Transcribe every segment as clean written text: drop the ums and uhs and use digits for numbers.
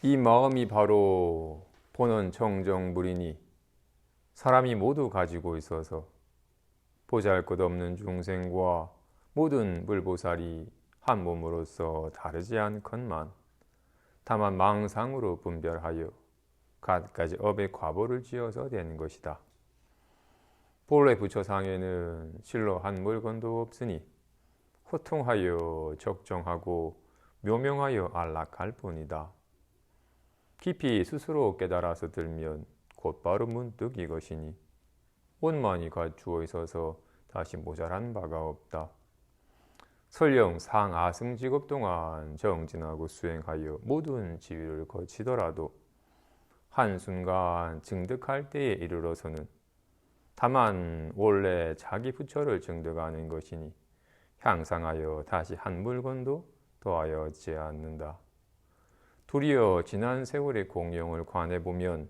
이 마음이 바로 본원 청정물이니 사람이 모두 가지고 있어서 보잘것없는 중생과 모든 불보살이 한 몸으로서 다르지 않건만 다만 망상으로 분별하여 갖가지 업의 과보를 지어서 되는 것이다. 본래 부처상에는 실로 한 물건도 없으니 호통하여 적정하고 묘명하여 안락할 뿐이다. 깊이 스스로 깨달아서 들면 곧바로 문득 이것이니 원만히 갖추어 있어서 다시 모자란 바가 없다. 설령 상아승직업 동안 정진하고 수행하여 모든 지위를 거치더라도 한순간 증득할 때에 이르러서는 다만 원래 자기 부처를 증득하는 것이니 향상하여 다시 한 물건도 더하여 얻지 않는다. 도리어 지난 세월의 공영을 관해보면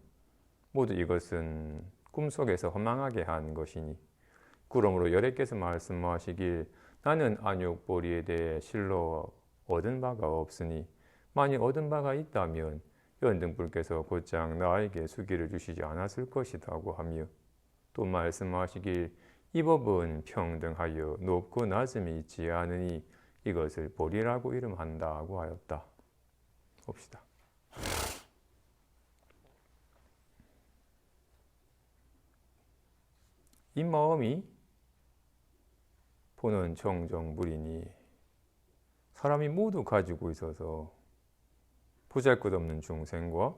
모두 이것은 꿈속에서 허망하게 한 것이니 그러므로 여래께서 말씀하시길 나는 안욕보리에 대해 실로 얻은 바가 없으니 만일 얻은 바가 있다면 연등불께서 곧장 나에게 수기를 주시지 않았을 것이라고 하며 또 말씀하시길 이 법은 평등하여 높고 낮음이 있지 않으니 이것을 보리라고 이름한다고 하였다. 봅시다. 이 마음이 본원 청정물이니 사람이 모두 가지고 있어서 보잘것없는 중생과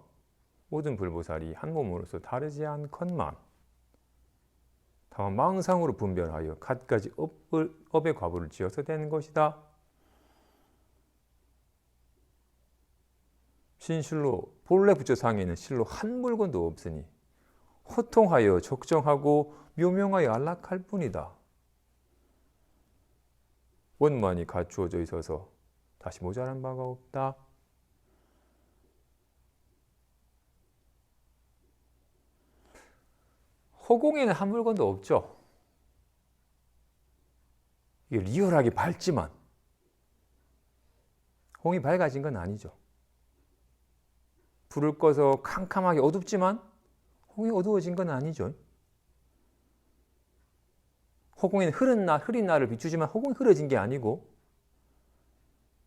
모든 불보살이 한 몸으로서 다르지 않건만 다만 망상으로 분별하여 갖가지 업의 과보를 지어서 되는 것이다. 신실로 본래 부처상에는 실로 한 물건도 없으니 호통하여 적정하고 묘명하여 안락할 뿐이다. 원만히 갖추어져 있어서 다시 모자란 바가 없다. 허공에는 한 물건도 없죠. 이게 리얼하게 밝지만 홍이 밝아진 건 아니죠. 불을 꺼서 캄캄하게 어둡지만 홍이 어두워진 건 아니죠. 허공에는 흐린 날을 비추지만 허공이 흐려진 게 아니고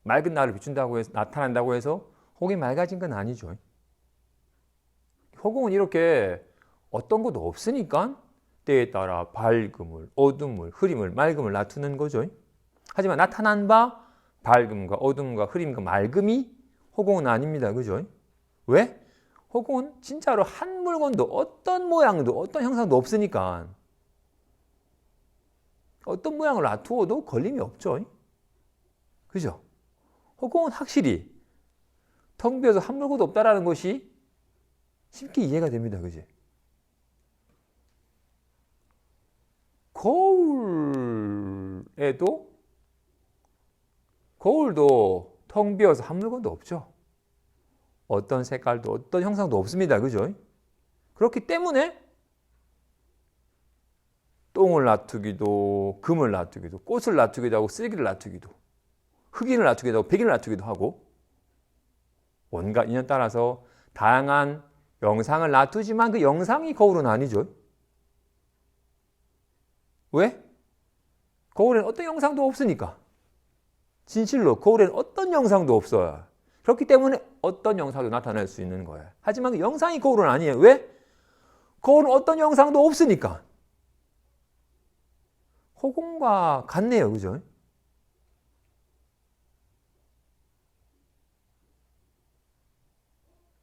맑은 날을 비춘다고 해서 나타난다고 해서 허공이 맑아진 건 아니죠. 허공은 이렇게 어떤 것도 없으니까 때에 따라 밝음을, 어둠을, 흐림을, 맑음을 나타내는 거죠. 하지만 나타난 바 밝음과 어둠과 흐림과 맑음이 허공은 아닙니다. 그죠? 왜? 허공은 진짜로 한 물건도 어떤 모양도 어떤 형상도 없으니까 어떤 모양을 놔두어도 걸림이 없죠. 그죠? 허공은 확실히 텅 비어서 한 물건도 없다라는 것이 쉽게 이해가 됩니다. 그지? 거울도 텅 비어서 한 물건도 없죠. 어떤 색깔도 어떤 형상도 없습니다. 그죠? 그렇기 때문에 똥을 놔두기도 금을 놔두기도 꽃을 놔두기도 하고 쓰레기를 놔두기도 흑인을 놔두기도 하고 백인을 놔두기도 하고 온갖 인연 따라서 다양한 영상을 놔두지만 그 영상이 거울은 아니죠. 왜? 거울에는 어떤 영상도 없으니까. 진실로 거울에는 어떤 영상도 없어요. 그렇기 때문에 어떤 영상도 나타날 수 있는 거예요. 하지만 그 영상이 거울은 아니에요. 왜? 거울은 어떤 영상도 없으니까. 허공과 같네요. 그죠?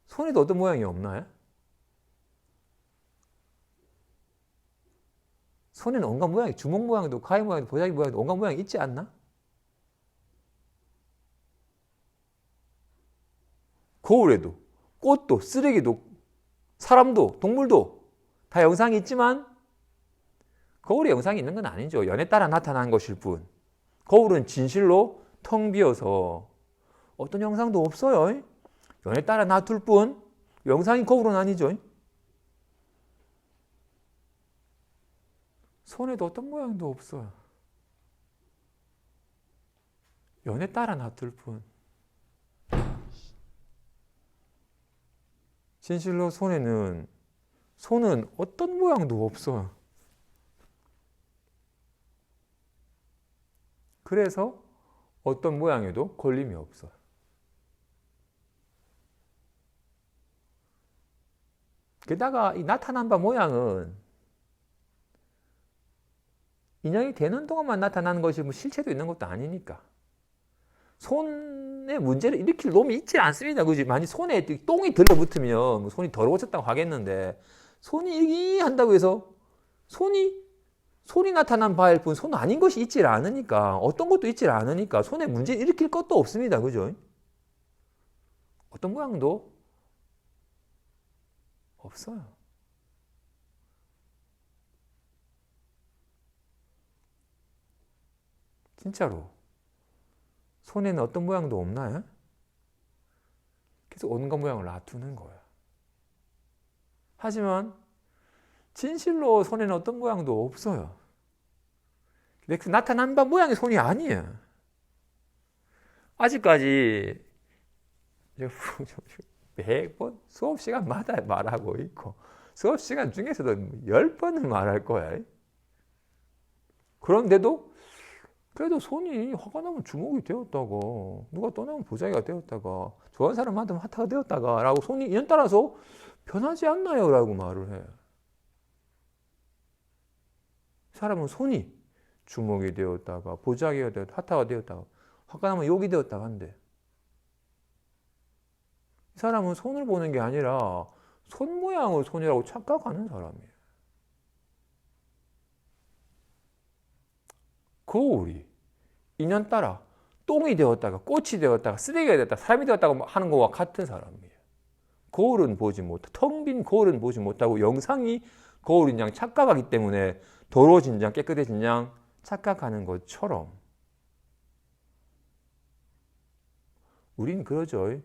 손에도 어떤 모양이 없나요? 손에는 온갖 모양이 주먹 모양도 가위 모양도 보자기 모양도 온갖 모양이 있지 않나? 거울에도 꽃도 쓰레기도 사람도 동물도 다 영상이 있지만 거울에 영상이 있는 건 아니죠. 연에 따라 나타난 것일 뿐. 거울은 진실로 텅 비어서 어떤 영상도 없어요. 연에 따라 놔둘 뿐 영상이 거울은 아니죠. 손에도 어떤 모양도 없어요. 연에 따라 놔둘 뿐. 진실로 손은 어떤 모양도 없어요. 그래서 어떤 모양에도 걸림이 없어요. 게다가 이 나타난 바 모양은 인연이 되는 동안만 나타나는 것이 뭐 실체도 있는 것도 아니니까. 손에 문제를 일으킬 놈이 있지 않습니다. 그지? 만약 손에 똥이 들러붙으면 손이 더러워졌다고 하겠는데, 손이 한다고 해서 손이 나타난 바일 뿐 손 아닌 것이 있질 않으니까, 어떤 것도 있질 않으니까 손에 문제 일으킬 것도 없습니다. 그죠? 어떤 모양도 없어요. 진짜로 손에는 어떤 모양도 없나요? 그래서 온갖 모양을 놔두는 거예요. 하지만 진실로 손에는 어떤 모양도 없어요. 그 나타난 바 모양이 손이 아니에요. 아직까지 매번 수업 시간마다 말하고 있고, 수업 시간 중에서도 10번은 말할 거야. 그런데도 그래도 손이 화가 나면 주먹이 되었다가, 누가 떠나면 보자기가 되었다가, 좋아하는 사람한테 하타가 되었다가 라고 손이 인연 따라서 변하지 않나요? 라고 말을 해. 사람은 손이 주먹이 되었다가, 보자기가 되었다가, 하타가 되었다가, 화가 나면 욕이 되었다가 한대. 이 사람은 손을 보는 게 아니라 손 모양을 손이라고 착각하는 사람이에요. 거울이 인연 따라 똥이 되었다가, 꽃이 되었다가, 쓰레기가 되었다가, 사람이 되었다고 하는 것과 같은 사람이에요. 거울은 보지 못하고, 텅 빈 거울은 보지 못하고, 영상이 거울인 양 착각하기 때문에 더러워진 양, 깨끗해진 양 착각하는 것처럼 우린 그러죠.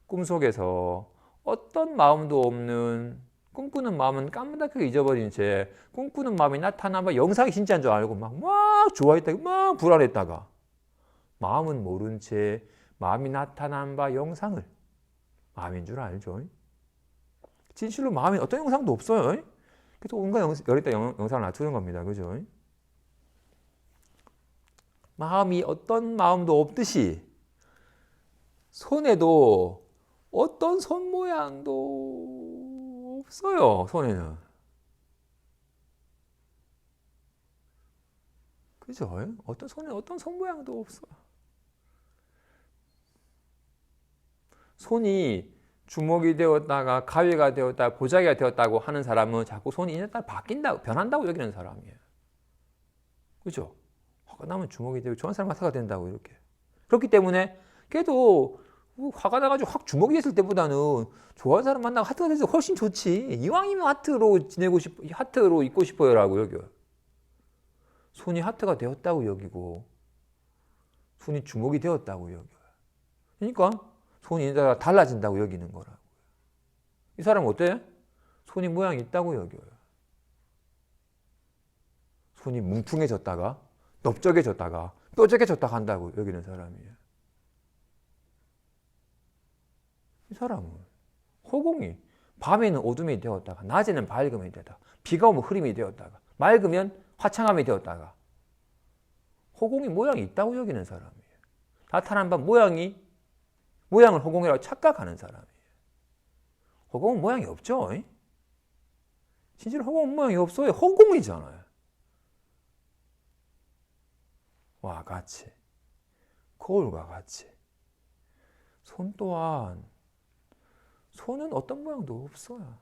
꿈속에서 어떤 마음도 없는, 꿈꾸는 마음은 까무닥하게 잊어버린 채 꿈꾸는 마음이 나타나면 영상이 진짜인 줄 알고 막 좋아했다가 막 불안했다가, 마음은 모른 채 마음이 나타난 바 영상을 마음인 줄 알죠. 진실로 마음에 어떤 영상도 없어요. 그래서 온갖 여기다 영상을 놔두는 겁니다. 그죠? 마음이 어떤 마음도 없듯이 손에도 어떤 손 모양도 없어요. 손에는. 그죠? 어떤 손에 어떤 손 모양도 없어요. 손이 주먹이 되었다가 가위가 되었다가 보자기가 되었다고 하는 사람은 자꾸 손이 인연에 따라 바뀐다고, 변한다고 여기는 사람이에요. 그죠? 화가 나면 주먹이 되고 좋아하는 사람 하트가 된다고 이렇게. 그렇기 때문에 걔도 화가 나가지고 확 주먹이 됐을 때보다는 좋아하는 사람 만나고 하트가 돼서 훨씬 좋지. 이왕이면 하트로 지내고 싶어, 하트로 있고 싶어요라고 여겨요. 손이 하트가 되었다고 여기고 손이 주먹이 되었다고 여겨요. 그러니까 손이 달라진다고 여기는 거라고요. 이 사람은 어때? 손이 모양이 있다고 여겨요. 손이 뭉퉁해졌다가 넓적해졌다가 뾰족해졌다가 한다고 여기는 사람이에요. 이 사람은 허공이 밤에는 어둠이 되었다가 낮에는 밝음이 되다가, 비가 오면 흐림이 되었다가, 맑으면 화창함이 되었다가, 허공이 모양이 있다고 여기는 사람이에요. 나타난 바 모양을 허공이라고 착각하는 사람이에요. 허공은 모양이 없죠. 진짜 허공은 모양이 없어요. 허공이잖아요. 와 같이, 거울과 같이 손 또한, 손은 어떤 모양도 없어요.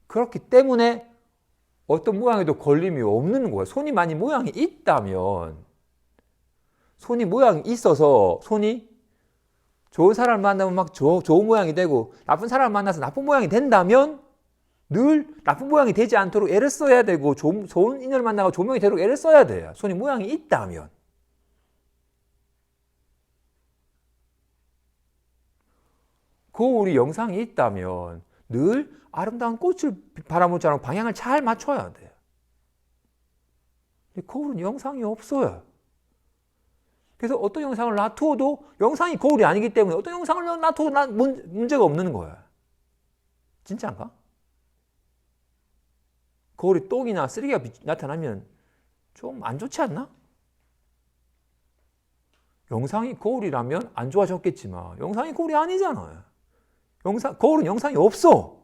그렇기 때문에 어떤 모양에도 걸림이 없는 거예요. 손이 만약 모양이 있다면, 손이 모양이 있어서 손이 좋은 사람을 만나면 막 좋은 모양이 되고, 나쁜 사람을 만나서 나쁜 모양이 된다면 늘 나쁜 모양이 되지 않도록 애를 써야 되고, 좋은 인연을 만나고 조명이 되도록 애를 써야 돼요. 손이 모양이 있다면. 거울이 영상이 있다면 늘 아름다운 꽃을 바라보지 않고 방향을 잘 맞춰야 돼요. 거울은 영상이 없어요. 그래서 어떤 영상을 놔두어도 영상이 거울이 아니기 때문에 어떤 영상을 놔두어도 문제가 없는 거야. 진짜인가? 거울에 똥이나 쓰레기가 나타나면 좀 안 좋지 않나? 영상이 거울이라면 안 좋아졌겠지만 영상이 거울이 아니잖아요. 거울은 영상이 없어.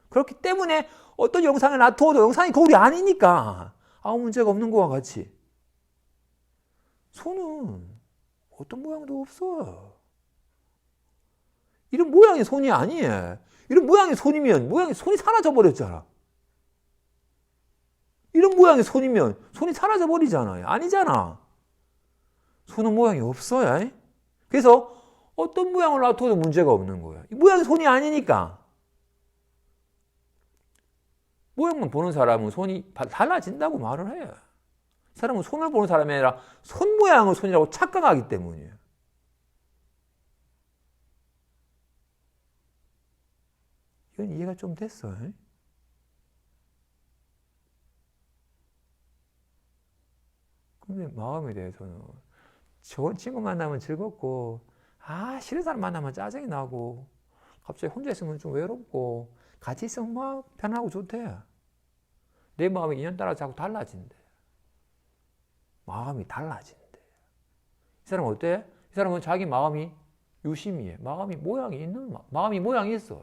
그렇기 때문에 어떤 영상을 놔두어도 영상이 거울이 아니니까 아무 문제가 없는 것과 같이 손은 어떤 모양도 없어요. 이런 모양의 손이 아니에요. 이런 모양의 손이면 손이 사라져 버렸잖아. 이런 모양의 손이면 손이 사라져 버리잖아요. 아니잖아. 손은 모양이 없어요. 그래서 어떤 모양을 놔둬도 문제가 없는 거예요. 이 모양이 손이 아니니까. 모양만 보는 사람은 손이 달라진다고 말을 해요. 사람은 손을 보는 사람이 아니라 손 모양을 손이라고 착각하기 때문이에요. 이건 이해가 좀 됐어요. 근데 마음에 대해서는 좋은 친구 만나면 즐겁고 싫은 사람 만나면 짜증이 나고 갑자기 혼자 있으면 좀 외롭고 같이 있으면 막 편하고 좋대. 내 마음이 인연 따라 자꾸 달라진대. 마음이 달라진대. 이 사람은 어때? 이 사람은 자기 마음이 유심이에요. 마음이 모양이 있어요.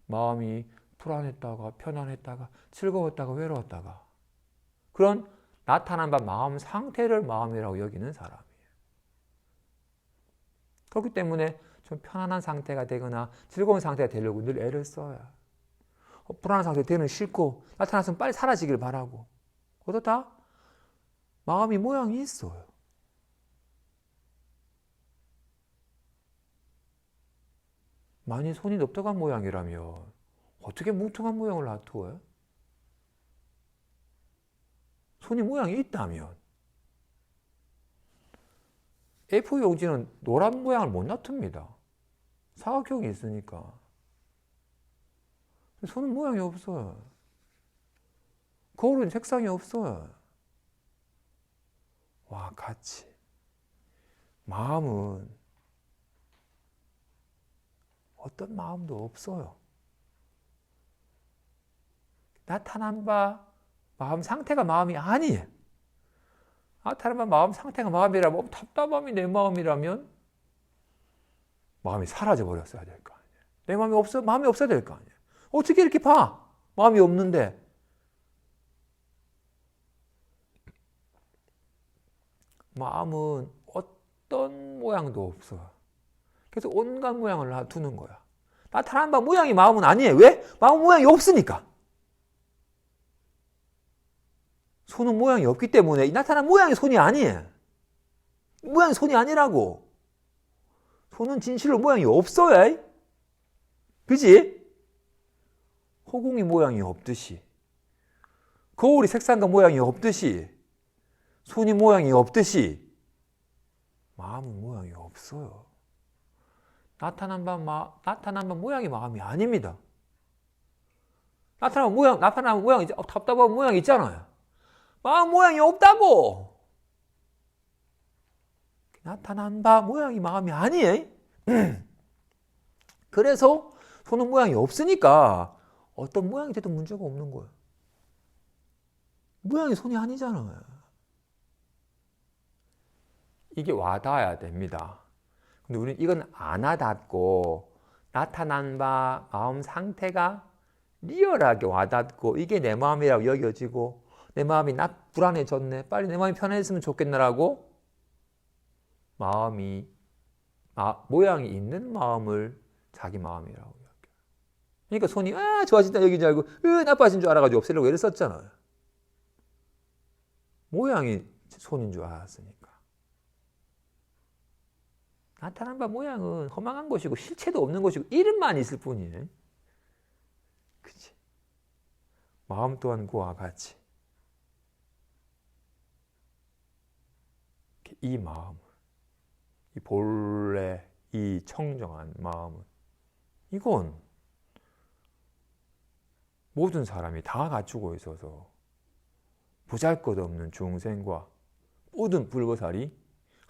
마음이 불안했다가 편안했다가 즐거웠다가 외로웠다가 그런 나타난 바 마음 상태를 마음이라고 여기는 사람이에요. 그렇기 때문에 좀 편안한 상태가 되거나 즐거운 상태가 되려고 늘 애를 써요. 불안한 상태 되는 싫고 나타났으면 빨리 사라지길 바라고. 어떻다? 마음이 모양이 있어요. 만일 손이 넓적한 모양이라면 어떻게 뭉퉁한 모양을 놔두어요? 손이 모양이 있다면 A4 용지는 노란 모양을 못 놔둡니다. 사각형이 있으니까. 손은 모양이 없어요. 거울은 색상이 없어요. 와, 같이. 마음은 어떤 마음도 없어요. 나타난 바 마음 상태가 마음이 아니에요. 나타난 바 마음 상태가 마음이라면 답답함이 내 마음이라면 마음이 사라져 버렸어야 될 거 아니에요. 내 마음이 없어야 될 거 아니에요. 어떻게 이렇게 봐? 마음이 없는데. 마음은 어떤 모양도 없어요. 그래서 온갖 모양을 놔두는 거야. 나타난 바 모양이 마음은 아니에요. 왜? 마음 모양이 없으니까. 손은 모양이 없기 때문에 나타난 모양이 손이 아니에요. 모양이 손이 아니라고. 손은 진실로 모양이 없어요. 그지? 허공이 모양이 없듯이 거울이 색상과 모양이 없듯이 손이 모양이 없듯이 마음은 모양이 없어요. 나타난 바 모양이 마음이 아닙니다. 나타난 모양 답답한 모양 있잖아요. 마음 모양이 없다고. 나타난 바 모양이 마음이 아니에요. 그래서 손은 모양이 없으니까 어떤 모양이 돼도 문제가 없는 거예요. 모양이 손이 아니잖아요. 이게 와닿아야 됩니다. 근데 우리는 이건 안 와닿고 나타난 바 마음 상태가 리얼하게 와닿고 이게 내 마음이라고 여겨지고 내 마음이 불안해졌네. 빨리 내 마음이 편해졌으면 좋겠네라고 모양이 있는 마음을 자기 마음이라고 여겨요. 그러니까 손이 좋아진다 여기인 줄 알고 나빠진 줄 알아가지고 없애려고 애를 썼잖아요. 모양이 손인 줄 알았으니까. 나타난 바 모양은 허망한 것이고 실체도 없는 것이고 이름만 있을 뿐이에요. 그치? 마음 또한 그와 같이 이 마음을, 이 본래 이 청정한 마음은 이건 모든 사람이 다 갖추고 있어서 보잘것없는 중생과 모든 불보살이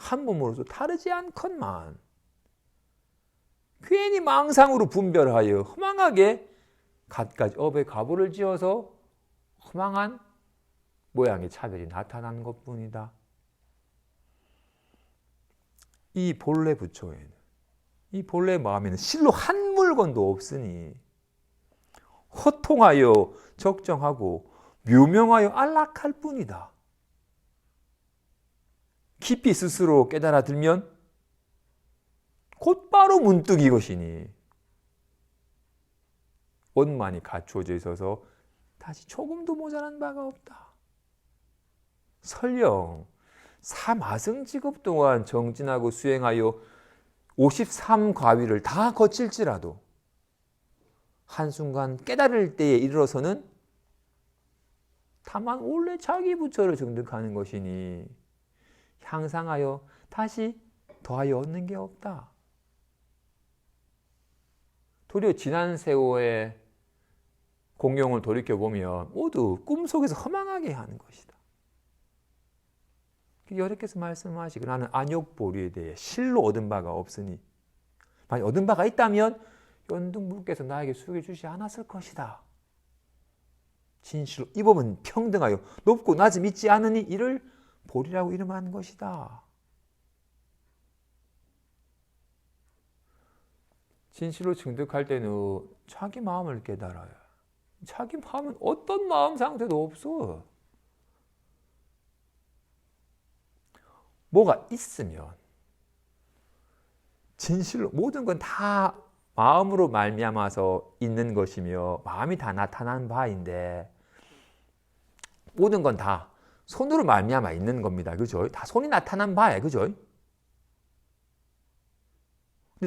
한 몸으로서 다르지 않건만 괜히 망상으로 분별하여 허망하게 갖가지 업의 가부를 지어서 허망한 모양의 차별이 나타나는 것뿐이다. 이 본래 부처에는, 이 본래 마음에는 실로 한 물건도 없으니 허통하여 적정하고 묘명하여 안락할 뿐이다. 깊이 스스로 깨달아 들면 곧바로 문득 이것이니 원만히 갖추어져 있어서 다시 조금도 모자란 바가 없다. 설령 사마승 직업 동안 정진하고 수행하여 53과위를 다 거칠지라도 한순간 깨달을 때에 이르러서는 다만 원래 자기 부처를 정득하는 것이니 향상하여 다시 더하여 얻는 게 없다. 도리어 지난 세월의 공경을 돌이켜보면 모두 꿈속에서 허망하게 하는 것이다. 여러께서 말씀하시고 나는 안욕보리에 대해 실로 얻은 바가 없으니 만약 얻은 바가 있다면 연등부께서 나에게 수익을 주지 않았을 것이다. 진실로 이 법은 평등하여 높고 낮음 있지 않으니 이를 보리라고 이름하는 것이다. 진실로 증득할 때는 자기 마음을 깨달아요. 자기 마음은 어떤 마음 상태도 없어. 뭐가 있으면 진실로 모든 건 다 마음으로 말미암아서 있는 것이며 마음이 다 나타난 바인데 모든 건 다 손으로 말미암아 있는 겁니다. 그죠? 다 손이 나타난 바예요. 그죠? 근데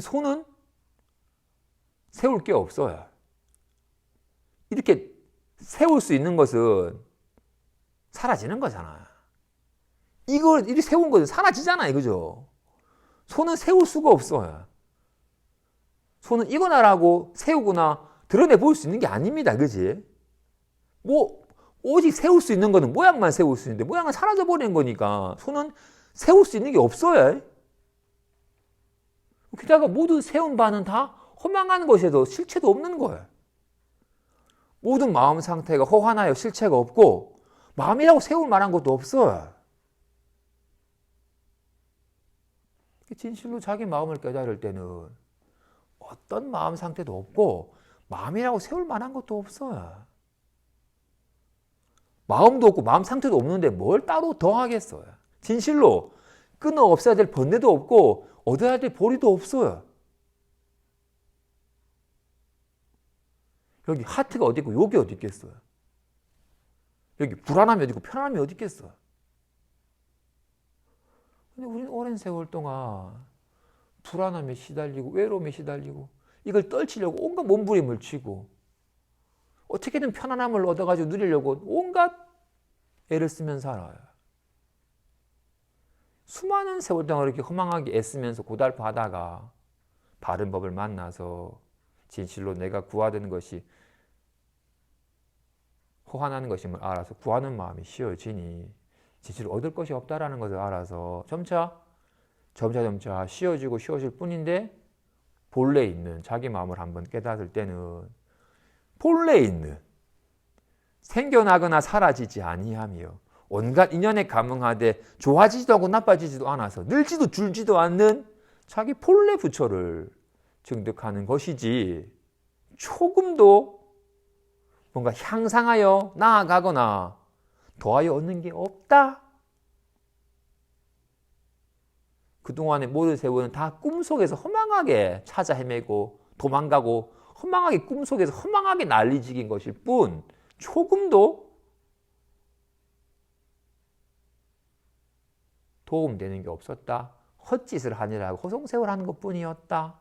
손은 세울 게 없어요. 이렇게 세울 수 있는 것은 사라지는 거잖아요. 이걸 이렇게 세운 것은 사라지잖아요. 그죠? 손은 세울 수가 없어요. 손은 이거나라고 세우거나 드러내 볼 수 있는 게 아닙니다. 그지? 오직 세울 수 있는 거는 모양만 세울 수 있는데 모양은 사라져버린 거니까 손은 세울 수 있는 게 없어요. 게다가 모두 세운 바는 다 허망한 것에도 실체도 없는 거예요. 모든 마음 상태가 허환하여 실체가 없고 마음이라고 세울 만한 것도 없어요. 진실로 자기 마음을 깨달을 때는 어떤 마음 상태도 없고 마음이라고 세울 만한 것도 없어요. 마음도 없고 마음 상태도 없는데 뭘 따로 더 하겠어요. 진실로 끊어 없애야 될 번뇌도 없고 얻어야 될 보리도 없어요. 여기 하트가 어디 있고 욕이 어디 있겠어요. 여기 불안함이 어디 있고 편안함이 어디 있겠어요. 근데 우리는 오랜 세월 동안 불안함에 시달리고 외로움에 시달리고 이걸 떨치려고 온갖 몸부림을 치고 어떻게든 편안함을 얻어가지고 누리려고 온갖 애를 쓰면 살아요. 수많은 세월 동안 이렇게 허망하게 애쓰면서 고달파하다가 바른 법을 만나서 진실로 내가 구하는 것이 허환하는 것임을 알아서 구하는 마음이 쉬어지니 진실로 얻을 것이 없다라는 것을 알아서 점차 쉬어지고 뿐인데 본래 있는 자기 마음을 한번 깨닫을 때는 본래 있는 생겨나거나 사라지지 아니하며 온갖 인연에 감응하되 좋아지지도 않고 나빠지지도 않아서 늘지도 줄지도 않는 자기 본래 부처를 증득하는 것이지 조금도 뭔가 향상하여 나아가거나 더하여 얻는 게 없다. 그동안의 모든 세월은 다 꿈속에서 허망하게 찾아 헤매고 도망가고 허망하게 꿈속에서 허망하게 난리지긴 것일 뿐 조금도 도움되는 게 없었다. 헛짓을 하느라고 허송세월 하는 것뿐이었다.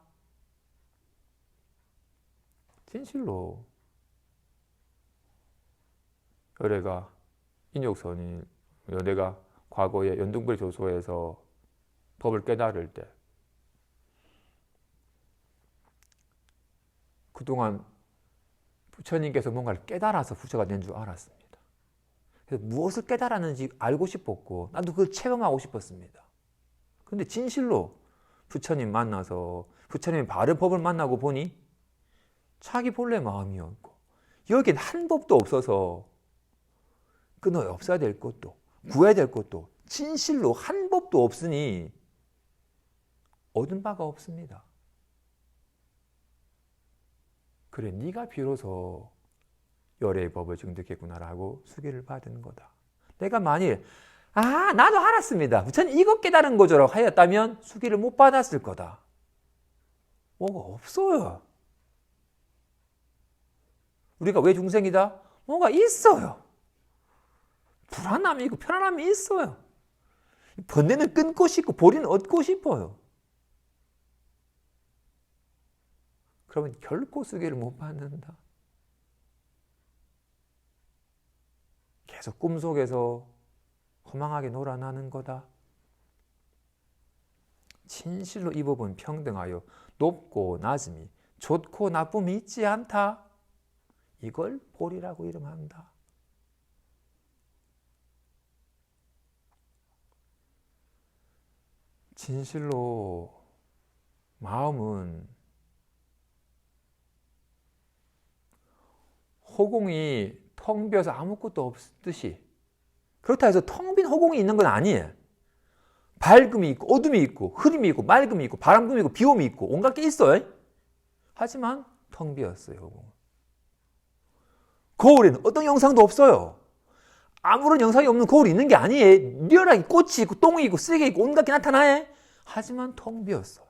진실로 여래가 인욕선이 내가 과거에 연등불 조소에서 법을 깨달을 때 그동안 부처님께서 뭔가를 깨달아서 부처가 된 줄 알았습니다. 그래서 무엇을 깨달았는지 알고 싶었고 나도 그걸 체험하고 싶었습니다. 근데 진실로 부처님 만나서 부처님의 바른 법을 만나고 보니 자기 본래 마음이었고 여긴 한 법도 없어서 끊어 없어야 될 것도 구해야 될 것도 진실로 한 법도 없으니 얻은 바가 없습니다. 그래 네가 비로소 열애의 법을 증득했구나라고 수기를 받은 거다. 내가 만일 나도 알았습니다. 부처님 이것 깨달은 거죠라고 하였다면 수기를 못 받았을 거다. 뭐가 없어요. 우리가 왜 중생이다? 뭐가 있어요. 불안함이 있고 편안함이 있어요. 번뇌는 끊고 싶고 보리는 얻고 싶어요. 그러면 결코 수기를 못 받는다. 계속 꿈속에서 허망하게 놀아나는 거다. 진실로 이 법은 평등하여 높고 낮음이 좋고 나쁨이 있지 않다. 이걸 보리라고 이름한다. 진실로 마음은 허공이 텅 비어서 아무것도 없듯이 그렇다 해서 텅 빈 허공이 있는 건 아니에요. 밝음이 있고 어둠이 있고 흐림이 있고 맑음이 있고 바람음이 있고 비옴이 있고 온갖 게 있어요. 하지만 텅 비었어요. 허공은. 거울에는 어떤 영상도 없어요. 아무런 영상이 없는 거울이 있는 게 아니에요. 리얼하게 꽃이 있고 똥이 있고 쓰레기 있고 온갖 게 나타나요. 하지만 텅 비었어.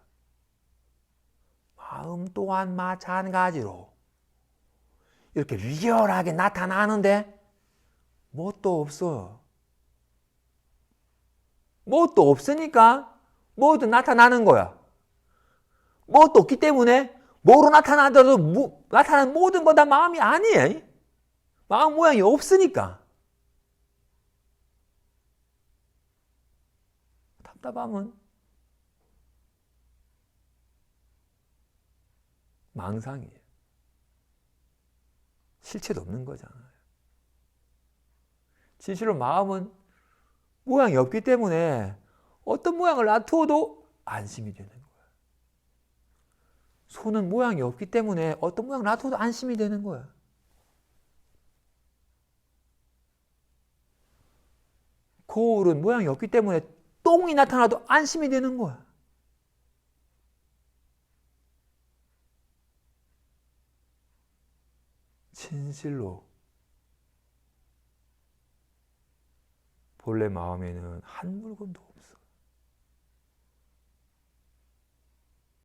마음 또한 마찬가지로 이렇게 리얼하게 나타나는데 뭣도 없어요. 뭣도 없으니까 뭐든 나타나는 거야. 뭣도 없기 때문에 뭐로 나타나더라도 나타나는 모든 건 다 마음이 아니에요. 마음 모양이 없으니까. 답답함은 망상이에요. 실체도 없는 거잖아요. 진실로 마음은 모양이 없기 때문에 어떤 모양을 놔두어도 안심이 되는 거예요. 손은 모양이 없기 때문에 어떤 모양을 놔두어도 안심이 되는 거예요. 거울은 모양이 없기 때문에 똥이 나타나도 안심이 되는 거야. 진실로 본래 마음에는 한 물건도 없어요.